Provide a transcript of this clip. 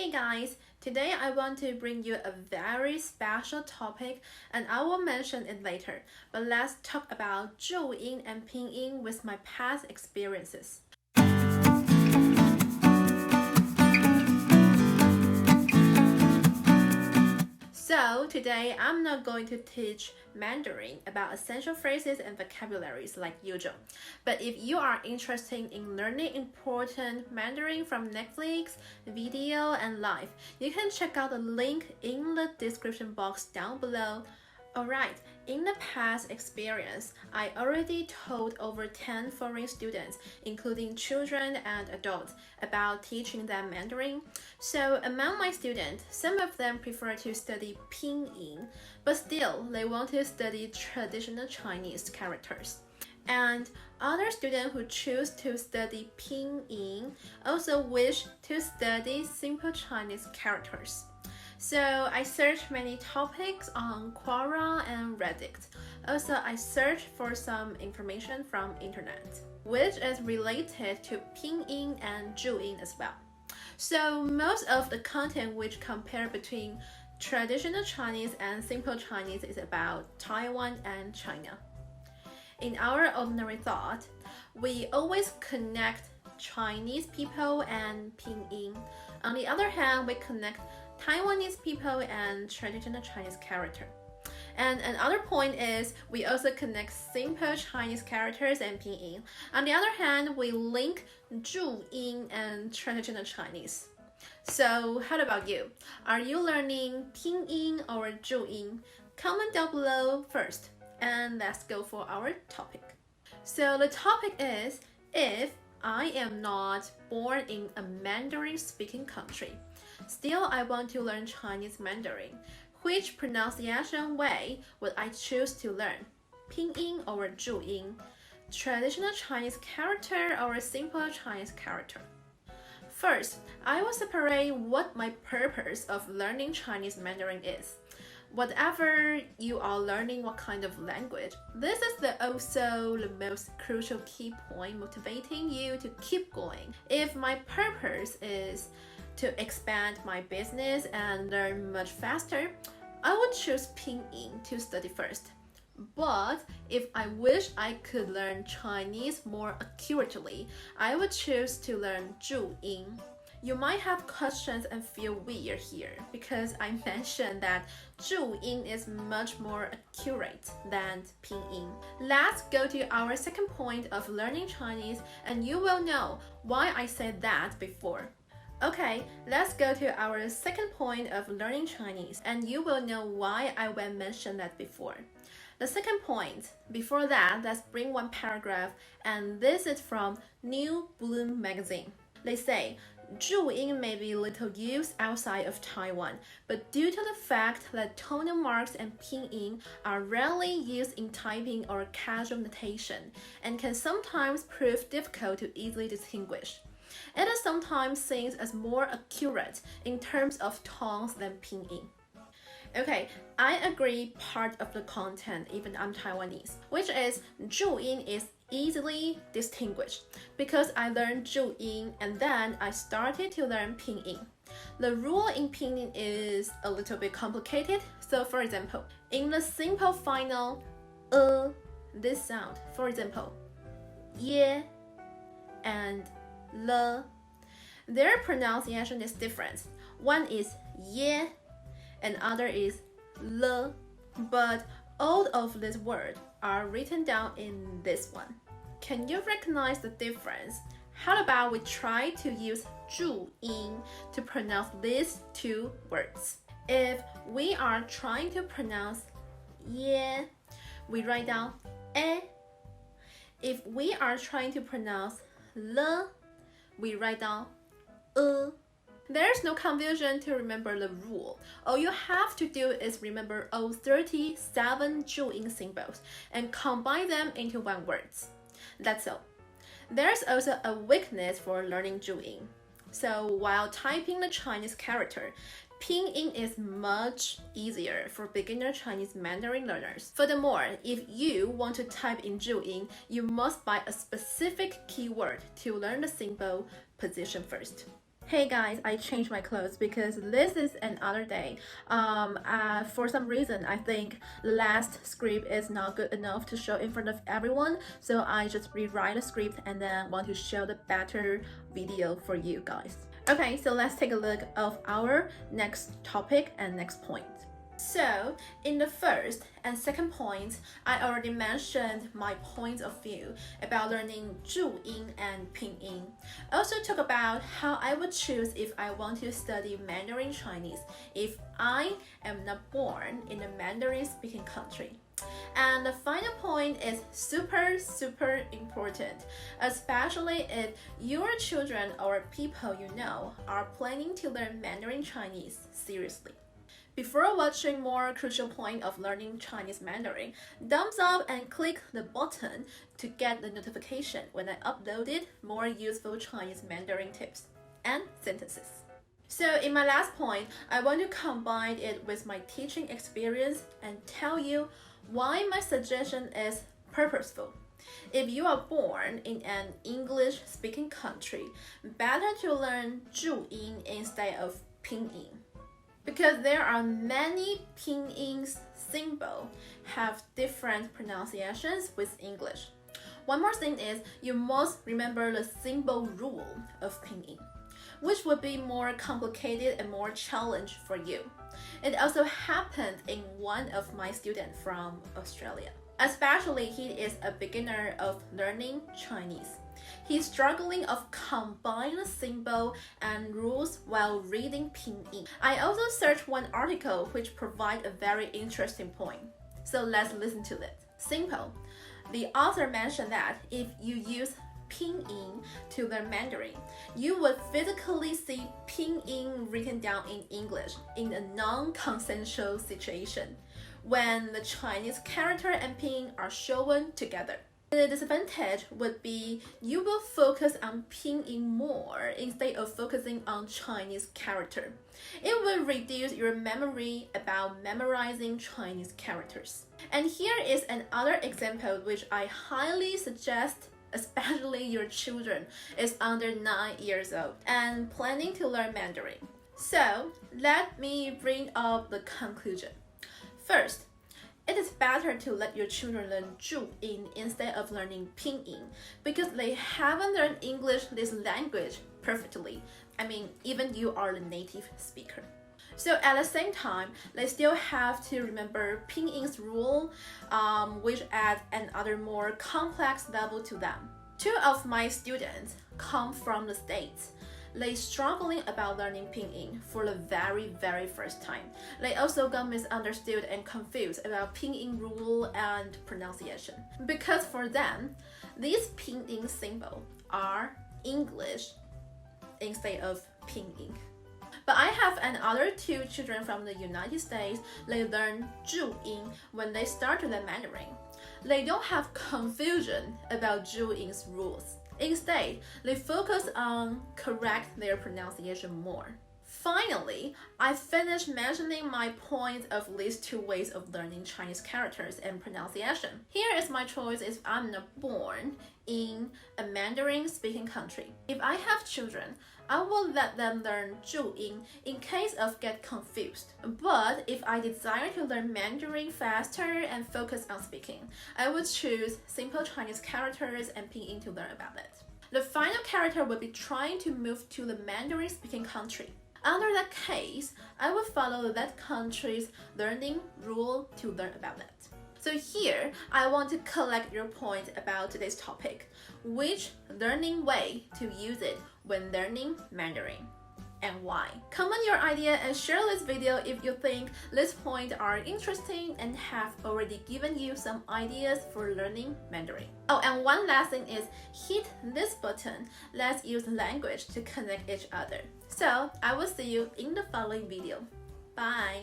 Hey guys, today I want to bring you a very special topic and I will mention it later, but let's talk about ZHUYIN and Pinyin with my past experiences. So today I'm not going to teach Mandarin about essential phrases and vocabularies like usual. But if you are interested in learning important Mandarin from Netflix, video, and live, you can check out the link in the description box down below. Alright, in the past experience, I already told over 10 foreign students, including children and adults, about teaching them Mandarin. So among my students, some of them prefer to study Pinyin, but still they want to study traditional Chinese characters. And other students who choose to study Pinyin also wish to study simple Chinese characters. So I searched many topics on Quora and Reddit. Also, I searched for some information from internet, which is related to Pinyin and ZHUYIN as well. So most of the content which compare between traditional Chinese and simple Chinese is about Taiwan and China. In our ordinary thought, we always connect Chinese people and Pinyin. On the other hand, we connect Taiwanese people and traditional Chinese character. And another point is we also connect simple Chinese characters and Pinyin. On the other hand, we link ZHUYIN and traditional Chinese. So how about you? Are you learning Pinyin or ZHUYIN? Comment down below first, and let's go for our topic. So the topic is, if I am not born in a Mandarin-speaking country, still I want to learn Chinese Mandarin, which pronunciation way would I choose to learn? Pinyin or ZHUYIN? Traditional Chinese character or simple Chinese character? First, I will separate what my purpose of learning Chinese Mandarin is. Whatever you are learning what kind of language, this is also the most crucial key point motivating you to keep going. If my purpose is to expand my business and learn much faster, I would choose Pinyin to study first. But if I wish I could learn Chinese more accurately, I would choose to learn ZHUYIN. You might have questions and feel weird here because I mentioned that ZHUYIN is much more accurate than Pinyin. Let's go to our second point of learning Chinese and you will know why I said that before. Okay, let's go to our second point of learning Chinese and you will know why I will mention that before. The second point, before that, let's bring one paragraph and this is from New Bloom magazine. They say, ZHUYIN may be little used outside of Taiwan, but due to the fact that tonal marks and Pinyin are rarely used in typing or casual notation and can sometimes prove difficult to easily distinguish. It is sometimes seen as more accurate in terms of tones than Pinyin. Okay, I agree part of the content, even I'm Taiwanese, which is ZHUYIN is easily distinguished because I learned ZHUYIN and then I started to learn Pinyin. The rule in Pinyin is a little bit complicated, so for example, in the simple final this sound, for example, ye and le, their pronunciation is different. One is ye and other is le, but all of these words are written down in this one. Can you recognize the difference? How about we try to use ZHUYIN to pronounce these two words? If we are trying to pronounce ye, we write down e. If we are trying to pronounce le, we write down e. There's no confusion to remember the rule. All you have to do is remember all 37 ZHUYIN symbols and combine them into one word. That's all. There's also a weakness for learning ZHUYIN. So while typing the Chinese character, Pinyin is much easier for beginner Chinese Mandarin learners. Furthermore, if you want to type in ZHUYIN, you must buy a specific keyword to learn the symbol position first. Hey guys, I changed my clothes because this is another day. For some reason, I think the last script is not good enough to show in front of everyone, so I just rewrite the script and then want to show the better video for you guys. Okay, so let's take a look of our next topic and next point. So, in the first and second points, I already mentioned my point of view about learning ZHUYIN and Pinyin. Also talk about how I would choose if I want to study Mandarin Chinese if I am not born in a Mandarin-speaking country. And the final point is super important, especially if your children or people you know are planning to learn Mandarin Chinese seriously. Before watching more crucial point of learning Chinese Mandarin, thumbs up and click the button to get the notification when I uploaded more useful Chinese Mandarin tips and sentences. So in my last point, I want to combine it with my teaching experience and tell you why my suggestion is purposeful. If you are born in an English-speaking country, better to learn ZHUYIN instead of Pinyin. Because there are many Pinyin symbols have different pronunciations with English. One more thing is you must remember the symbol rule of Pinyin, which would be more complicated and more challenge for you. It also happened in one of my students from Australia. Especially he is a beginner of learning Chinese. He's struggling of combining symbol and rules while reading Pinyin. I also searched one article which provide a very interesting point. So let's listen to it. Simple. The author mentioned that if you use Pinyin to learn Mandarin, you would physically see Pinyin written down in English in a non-consensual situation when the Chinese character and Pinyin are shown together. The disadvantage would be you will focus on Pinyin more instead of focusing on Chinese character. It will reduce your memory about memorizing Chinese characters. And here is another example which I highly suggest, especially your children is under 9 years old and planning to learn Mandarin. So let me bring up the conclusion. First, it is better to let your children learn ZHUYIN instead of learning Pinyin because they haven't learned English, this language, perfectly. I mean, even you are the native speaker. So at the same time, they still have to remember Pinyin's rule, which adds another more complex level to them. Two of my students come from the States. They struggling about learning Pinyin for the very first time. They also got misunderstood and confused about Pinyin rule and pronunciation. Because for them, these Pinyin symbols are English instead of Pinyin. But I have another two children from the United States. They learn ZHUYIN when they start to learn Mandarin. They don't have confusion about ZHUYIN's rules. Instead, they focus on correct their pronunciation more. Finally, I finished mentioning my point of these two ways of learning Chinese characters and pronunciation. Here is my choice if I'm not born in a Mandarin-speaking country. If I have children, I will let them learn ZHUYIN in case of get confused. But if I desire to learn Mandarin faster and focus on speaking, I would choose simple Chinese characters and Pinyin to learn about it. The final character would be trying to move to the Mandarin-speaking country. Under that case, I would follow that country's learning rule to learn about it. So here, I want to collect your point about today's topic, which learning way to use it when learning Mandarin, and why. Comment your idea and share this video if you think these points are interesting and have already given you some ideas for learning Mandarin. Oh, and one last thing is hit this button. Let's use language to connect each other. So I will see you in the following video. Bye!